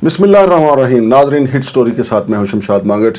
بسم اللہ الرحمن الرحیم. ناظرین، ہٹ سٹوری کے ساتھ میں ہوں شمشاد مانگٹ.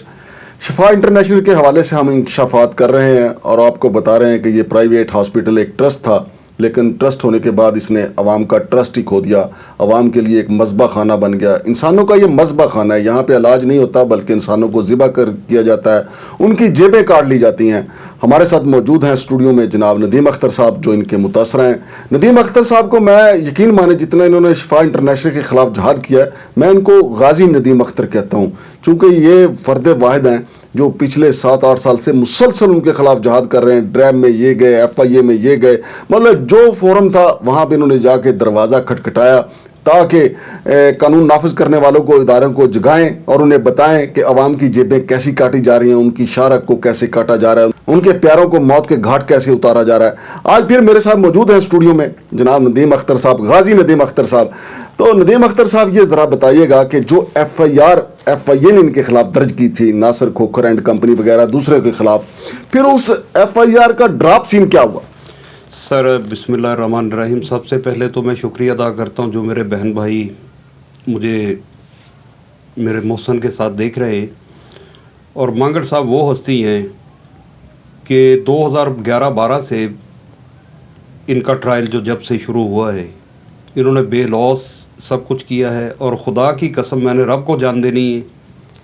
شفا انٹرنیشنل کے حوالے سے ہم انکشافات کر رہے ہیں اور آپ کو بتا رہے ہیں کہ یہ پرائیویٹ ہاسپٹل ایک ٹرسٹ تھا، لیکن ٹرسٹ ہونے کے بعد اس نے عوام کا ٹرسٹ ہی کھو دیا. عوام کے لیے ایک مذبح خانہ بن گیا. انسانوں کا یہ مذبح خانہ ہے. یہاں پہ علاج نہیں ہوتا بلکہ انسانوں کو ذبح کیا جاتا ہے، ان کی جیبیں کاٹ لی جاتی ہیں. ہمارے ساتھ موجود ہیں اسٹوڈیو میں جناب ندیم اختر صاحب، جو ان کے متاثر ہیں. ندیم اختر صاحب کو میں یقین مانے جتنا انہوں نے شفا انٹرنیشنل کے خلاف جہاد کیا ہے، میں ان کو غازی ندیم اختر کہتا ہوں، چونکہ یہ فرد واحد ہیں جو پچھلے 7-8 سال سے مسلسل ان کے خلاف جہاد کر رہے ہیں. ڈریب میں یہ گئے، ایف آئی اے میں یہ گئے، مطلب جو فورم تھا وہاں پہ انہوں نے جا کے دروازہ کھٹکھٹایا تاکہ قانون نافذ کرنے والوں کو، اداروں کو جگائیں اور انہیں بتائیں کہ عوام کی جیبیں کیسی کاٹی جا رہی ہیں، ان کی شارک کو کیسے کاٹا جا رہا ہے، ان کے پیاروں کو موت کے گھاٹ کیسے اتارا جا رہا ہے. آج پھر میرے ساتھ موجود ہیں اسٹوڈیو میں جناب ندیم اختر صاحب، غازی ندیم اختر صاحب. تو ندیم اختر صاحب، یہ ذرا بتائیے گا کہ جو ایف آئی اے نے ان کے خلاف درج کی تھی، ناصر کھوکھر اینڈ کمپنی وغیرہ دوسرے کے خلاف، پھر اس ایف آئی آر کا ڈراپ سین کیا ہوا؟ سر بسم اللہ الرحمن الرحیم. سب سے پہلے تو میں شکریہ ادا کرتا ہوں جو میرے بہن بھائی مجھے میرے محسن کے ساتھ دیکھ رہے ہیں. اور مانگڑ صاحب وہ ہستی ہیں کہ 2011-12 سے ان کا ٹرائل جو جب سے شروع ہوا ہے، انہوں نے بے لوس سب کچھ کیا ہے. اور خدا کی قسم میں نے رب کو جان دینی ہے،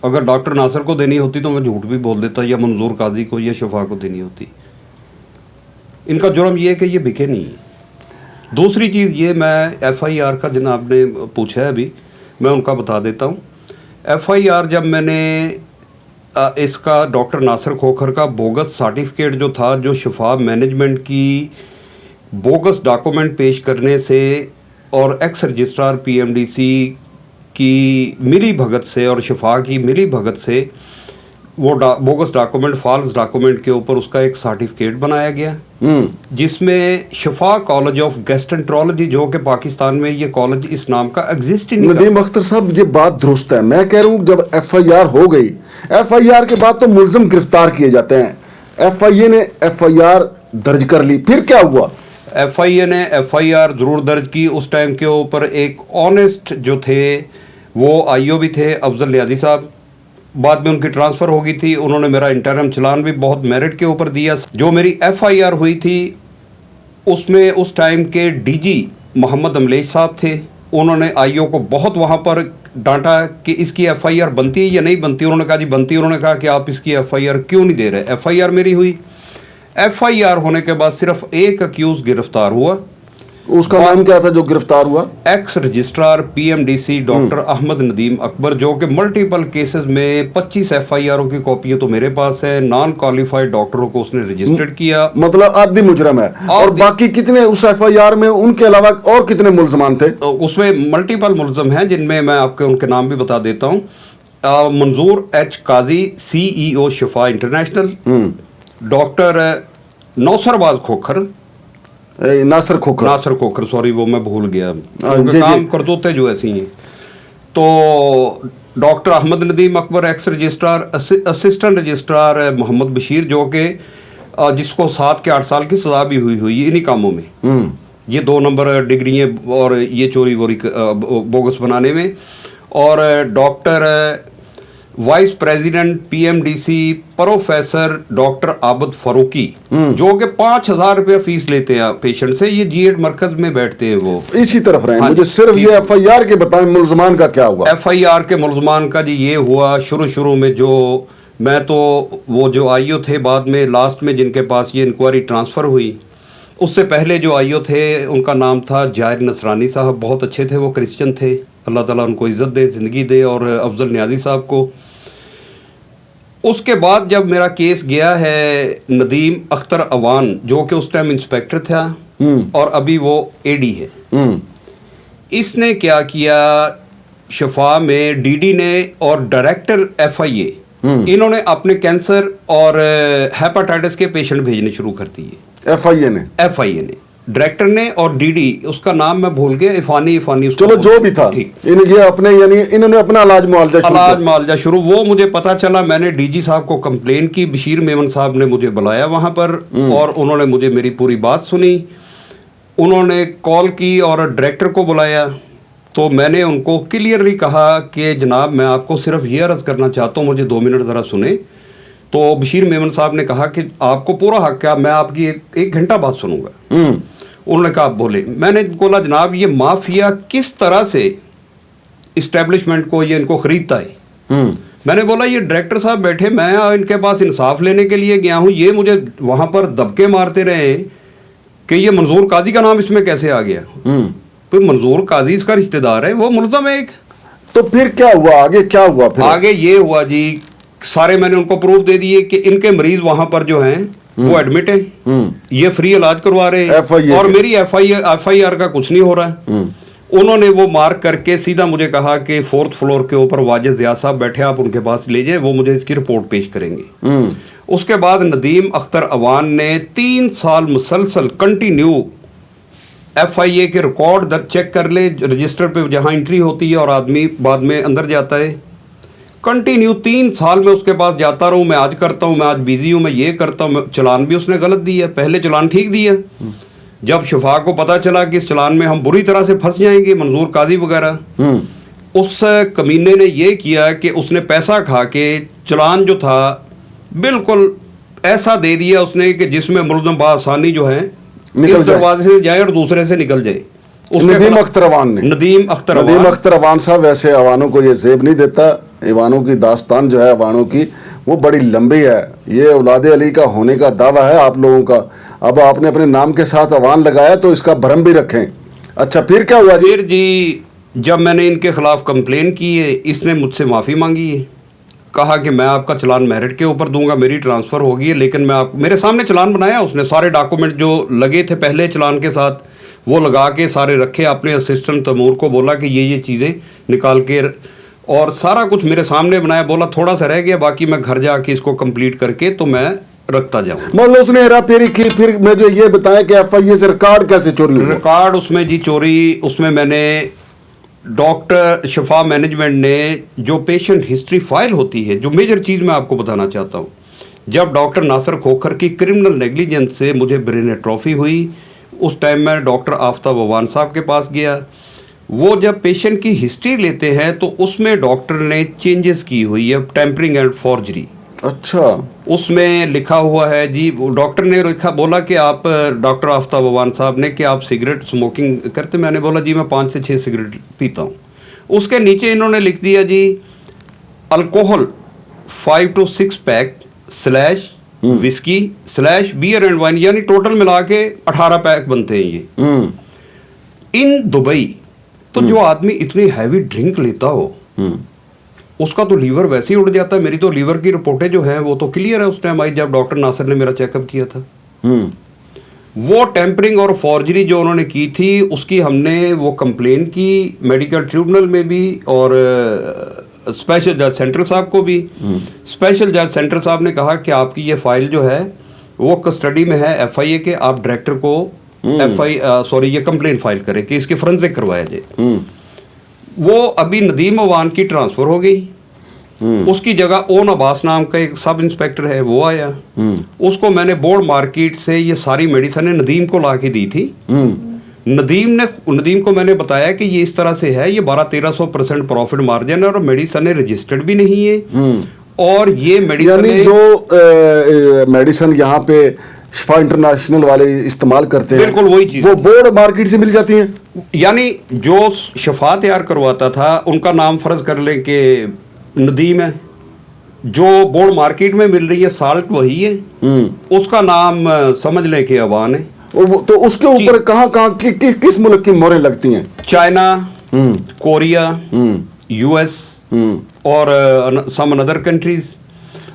اگر ڈاکٹر ناصر کو دینی ہوتی تو میں جھوٹ بھی بول دیتا، یا منظور قاضی کو یا شفا کو دینی ہوتی. ان کا جرم یہ ہے کہ یہ بکے نہیں. دوسری چیز یہ، میں ایف آئی آر کا جناب نے پوچھا ہے ابھی، میں ان کا بتا دیتا ہوں. ایف آئی آر جب میں نے اس کا ڈاکٹر ناصر کھوکھر کا بوگس سرٹیفکیٹ جو تھا، جو شفا مینجمنٹ کی بوگس ڈاکومنٹ پیش کرنے سے اور ex registrar P M D C کی ملی بھگت سے اور شفا کی ملی بھگت سے وہ بوگس ڈاکومنٹ، فالس ڈاکومنٹ کے اوپر اس کا ایک سرٹیفکیٹ بنایا گیا، جس میں شفا کالج آف گیسٹرنٹرولوجی، جو کہ پاکستان میں یہ کالج اس نام کا ایگزسٹ ہی نہیں. ندیم اختر صاحب، یہ بات درست ہے. میں کہہ رہا ہوں جب ایف آئی آر ہو گئی، ایف آئی آر کے بعد تو ملزم گرفتار کیے جاتے ہیں. ایف آئی اے نے ایف آئی آر درج کر لی، پھر کیا ہوا؟ ایف آئی اے نے ایف آئی آر ضرور درج کی. اس ٹائم کے اوپر ایک آنیسٹ جو تھے وہ آئی او بھی تھے، افضل نیازی صاحب. بعد میں ان کی ٹرانسفر ہو گئی تھی. انہوں نے میرا انٹرم چلان بھی بہت میرٹ کے اوپر دیا. جو میری ایف آئی آر ہوئی تھی اس میں اس ٹائم کے ڈی جی محمد املیش صاحب تھے. انہوں نے آئی او کو بہت وہاں پر ڈانٹا کہ اس کی ایف آئی آر بنتی ہے یا نہیں بنتی. انہوں نے کہا جی بنتی. انہوں نے کہا کہ آپ اس کی ایف آئی آر کیوں نہیں دے رہے. ایف آئی آر میری ہوئی. ایف آئی آر ہونے کے بعد صرف ایک اکیوز گرفتار ہوا. اس کا نام کیا تھا جو گرفتار ہوا؟ Ex registrar P M D C doctor Ahmed Nadeem Akbar, جو کہ ملٹیپل کیسز میں 25 ایف آئی آروں کی کاپیاں تو میرے پاس ہیں. نان کوالیفائڈ ڈاکٹروں کو اس نے رجسٹرڈ کیا، مطلب عادی مجرم ہے. اور باقی کتنے اس ایف آئی آر میں ان کے علاوہ اور کتنے ملزمان تھے؟ اس میں ملٹیپل ملزم ہیں، جن میں آپ کے ان کے نام بھی بتا دیتا ہوں. منظور ایچ قاضی، سی ای او شفا انٹرنیشنل. ڈاکٹر ناصر کھوکھر سوری، وہ میں بھول گیا، کام کرتوتے جو ایسی ہیں. تو ڈاکٹر احمد ندیم اکبر ایکس رجسٹرار، اسسٹنٹ رجسٹرار محمد بشیر، جو کہ جس کو 7 کے 8 سال کی سزا بھی ہوئی انہی کاموں میں، یہ 2 نمبر ڈگریاں اور یہ چوری ووری بوگس بنانے میں. اور doctor vice president P M D C professor doctor Abid Farooqui, جو کہ 5,000 روپے فیس لیتے ہیں پیشنٹ سے. یہ جی ایڈ مرکز میں بیٹھتے ہیں. وہ اسی طرف رہے. مجھے صرف یہ ایف آئی آر کے بتائیں ملزمان کا کیا ہوا؟ ایف آئی آر کے ملزمان کا جی یہ ہوا، شروع میں جو میں تو وہ جو آئی او تھے بعد میں لاسٹ میں جن کے پاس یہ انکوائری ٹرانسفر ہوئی، اس سے پہلے جو آئی او تھے ان کا نام تھا جائر نصرانی صاحب. بہت اچھے تھے، وہ کرسچن تھے. اللہ تعالیٰ ان کو عزت دے، زندگی دے. اور افضل نیازی صاحب کو. اس کے بعد جب میرا کیس گیا ہے ندیم اختر اوان، جو کہ اس ٹائم انسپیکٹر تھا اور ابھی وہ اے ڈی ہے، اس نے کیا کیا، شفا میں ڈی ڈی نے اور ڈائریکٹر ایف آئی اے، انہوں نے اپنے کینسر اور ہیپاٹائٹس کے پیشنٹ بھیجنے شروع کر دیے. ایف آئی اے نے ڈائریکٹر نے اور ڈی ڈی، اس کا نام میں بھول گیا، عفانی چلو جو بھی تھا، انہوں نے اپنا علاج معالجہ شروع. وہ مجھے پتا چلا، میں نے ڈی جی صاحب کو کمپلین کی. بشیر میمن صاحب نے مجھے بلایا وہاں پر اور انہوں نے مجھے میری پوری بات سنی. انہوں نے کال کی اور ڈائریکٹر کو بلایا تو میں نے ان کو کلیئرلی کہا کہ جناب میں آپ کو صرف یہ عرض کرنا چاہتا ہوں, مجھے 2 منٹ ذرا سنیں. تو بشیر میمن صاحب نے کہا کہ آپ کو پورا حق ہے, میں آپ کی ایک گھنٹہ بات سنوں گا. انہوں نے کہا آپ بولے. میں نے بولا جناب یہ مافیا کس طرح سے اسٹیبلشمنٹ کو یہ ان کو خریدتا ہے. میں نے بولا یہ ڈائریکٹر صاحب بیٹھے, میں ان کے پاس انصاف لینے کے لیے گیا ہوں, یہ مجھے وہاں پر دبکے مارتے رہے کہ یہ منظور قاضی کا نام اس میں کیسے آ گیا. پھر منظور قاضی اس کا رشتہ دار ہے, وہ ملزم ہے ایک. تو پھر کیا ہوا آگے, کیا ہوا پھر آگے؟ یہ ہوا جی, سارے میں نے ان کو پروف دے دیے کہ ان کے مریض وہاں پر جو ہیں وہ ایڈمٹ ہیں, یہ فری علاج کروا رہے ہیں, اور میری ایف آئی آر کا کچھ نہیں ہو رہا ہے. انہوں نے وہ مارک کر کے سیدھا مجھے کہا کہ 4th فلور کے اوپر واجد ضیاء صاحب بیٹھے, آپ ان کے پاس لے جائیں, وہ مجھے اس کی رپورٹ پیش کریں گے. اس کے بعد ندیم اختر اوان نے 3 سال مسلسل کنٹینیو ایف آئی اے کے ریکارڈ چیک کر لے, رجسٹر پہ جہاں انٹری ہوتی ہے اور آدمی بعد میں اندر جاتا ہے, کنٹینیو 3 سال میں اس کے پاس جاتا رہوں, میں آج کرتا ہوں, میں آج بیزی ہوں, میں یہ کرتا ہوں. چلان بھی اس نے غلط دیا, پہلے چلان ٹھیک دیا. جب شفا کو پتا چلا کہ اس چلان میں ہم بری طرح سے پھنس جائیں گے, منظور قاضی وغیرہ, اس کمینے نے یہ کیا کہ اس نے پیسہ کھا کے چلان جو تھا بالکل ایسا دے دیا اس نے کہ جس میں ملزم بآسانی جو ہے اس دروازے سے جائے اور دوسرے سے نکل جائے. ندیم اختر اوان نے, ندیم اختر اوان صاحب ویسے عوانوں کو یہ زیب نہیں دیتا. ایوانوں کی داستان جو ہے عوانوں کی وہ بڑی لمبی ہے. یہ اولاد علی کا ہونے کا دعویٰ ہے آپ لوگوں کا. اب آپ نے اپنے نام کے ساتھ عوان لگایا تو اس کا بھرم بھی رکھیں. اچھا پھر کیا ہوا پھر جی جب میں نے ان کے خلاف کمپلین کی ہے, اس نے مجھ سے معافی مانگی ہے, کہا کہ میں آپ کا چلان میرٹ کے اوپر دوں گا, میری ٹرانسفر ہوگی ہے, لیکن میں آپ میرے سامنے چلان بنایا اس نے, سارے ڈاکومنٹ جو لگے تھے پہلے چلان کے ساتھ وہ لگا کے سارے رکھے, اپنے اسسٹنٹ تیمور کو بولا کہ یہ چیزیں نکال کے, اور سارا کچھ میرے سامنے بنایا. بولا تھوڑا سا رہ گیا, باقی میں گھر جا کے اس کو کمپلیٹ کر کے تو میں رکھتا جاؤں. مطلب اس نے ہیرا پھیری کی. پھر مجھے یہ بتائیں کہ ایف آئی اے سے ریکارڈ کیسے چوری ہوا؟ ریکارڈ اس میں جی چوری, اس میں نے ڈاکٹر شفا مینجمنٹ نے جو پیشنٹ ہسٹری فائل ہوتی ہے, جو میجر چیز میں آپ کو بتانا چاہتا ہوں, جب ڈاکٹر ناصر کھوکھر کی کرمنل نیگلیجنس سے مجھے برین ایٹروفی ہوئی, اس ٹائم میں ڈاکٹر آفتاب اوان صاحب کے پاس گیا. وہ جب پیشنٹ کی ہسٹری لیتے ہیں تو اس میں ڈاکٹر نے چینجز کی ہوئی ہے, ٹیمپرنگ اینڈ فورجری. اچھا, اس میں لکھا ہوا ہے جی, ڈاکٹر نے بولا کہ آپ, ڈاکٹر آفتاب اوان صاحب نے, کہ آپ سگریٹ اسموکنگ کرتے؟ میں نے بولا جی میں 5 سے 6 سگریٹ پیتا ہوں. اس کے نیچے انہوں نے لکھ دیا جی alcohol 5 to 6 pack / whisky / beer and wine, یعنی ٹوٹل ملا کے 18 پیک بنتے ہیں یہ ان دبئی. تو جو آدمی اتنی ہیوی ڈرنک لیتا ہو اس کا تو لیور ویسے ہی اڑ جاتا ہے. میری تو لیور کی رپورٹیں جو ہیں وہ تو کلیئر ہے اس ٹائم آئی جب ڈاکٹر ناصر نے میرا چیک اپ کیا تھا. وہ ٹیمپرنگ اور فورجری جو انہوں نے کی تھی اس کی ہم نے وہ کمپلین کی میڈیکل ٹریبونل میں بھی, اور اسپیشل جج سینٹرل صاحب کو بھی. اسپیشل جج سینٹرل صاحب نے کہا کہ آپ کی یہ فائل جو ہے وہ کسٹڈی میں ہے ایف آئی اے کے, آپ ڈائریکٹر کو یہ کمپلین فائل کرے کہ اس کے فرنزک کروایا جائے. وہ ابھی ندیم اوان کی ٹرانسفر ہو گئی, اس کی جگہ اون عباس نام کا ایک سب انسپیکٹر ہے وہ آیا. اس کو میں نے بورڈ مارکیٹ سے یہ ساری میڈیسنیں ندیم کو لا کے دی تھی. ندیم کو میں نے بتایا کہ یہ اس طرح سے ہے, یہ 1200-1300% پروفٹ مارجن ہے, اور میڈیسنیں رجسٹرڈ بھی نہیں ہے, اور یہ میڈیسن یعنی جو میڈیسن یہاں پہ شفا انٹرنیشنل والے استعمال کرتے ہیں بالکل وہی چیز وہ بورڈ مارکیٹ سے مل جاتی ہیں. یعنی جو شفا تیار کرواتا تھا ان کا نام فرض کر لیں کہ ندیم ہے, جو بورڈ مارکیٹ میں مل رہی ہے سالٹ وہی ہے, اس کا نام سمجھ لیں کہ اوان ہے. تو اس کے اوپر کہاں کس ملک کی موریں لگتی ہیں؟ چائنا, کوریا, یو ایس اور سم ادر کنٹریز.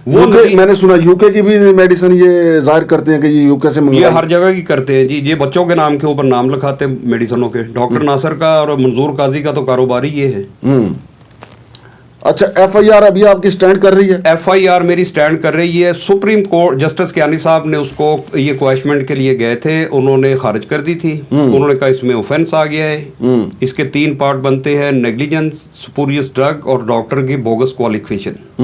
میں نے سنا یو کے کی بھی میڈیسن یہ ظاہر کرتے ہیں کہ یہ یو کے سے یہ ہر جگہ کی کرتے ہیں جی. یہ بچوں کے نام کے اوپر نام لکھاتے ہیں میڈیسنوں کے. ڈاکٹر ناصر کا اور منظور قاضی کا تو کاروبار ہی یہ ہے. اچھا, ایف آئی آر ابھی آپ کی سٹینڈ کر رہی ہے؟ ایف آئی آر میری سٹینڈ کر رہی ہے. سپریم کورٹ جسٹس کیانی صاحب نے اس کو یہ کوائشمنٹ کے لیے گئے تھے, انہوں نے خارج کر دی تھی. انہوں نے کہا اس میں اوفینس آ گیا ہے, اس کے 3 پارٹ بنتے ہیں, نیگلیجنس, سپوریس ڈرگ اور ڈاکٹر کی بوگس کوالیفیکیشن.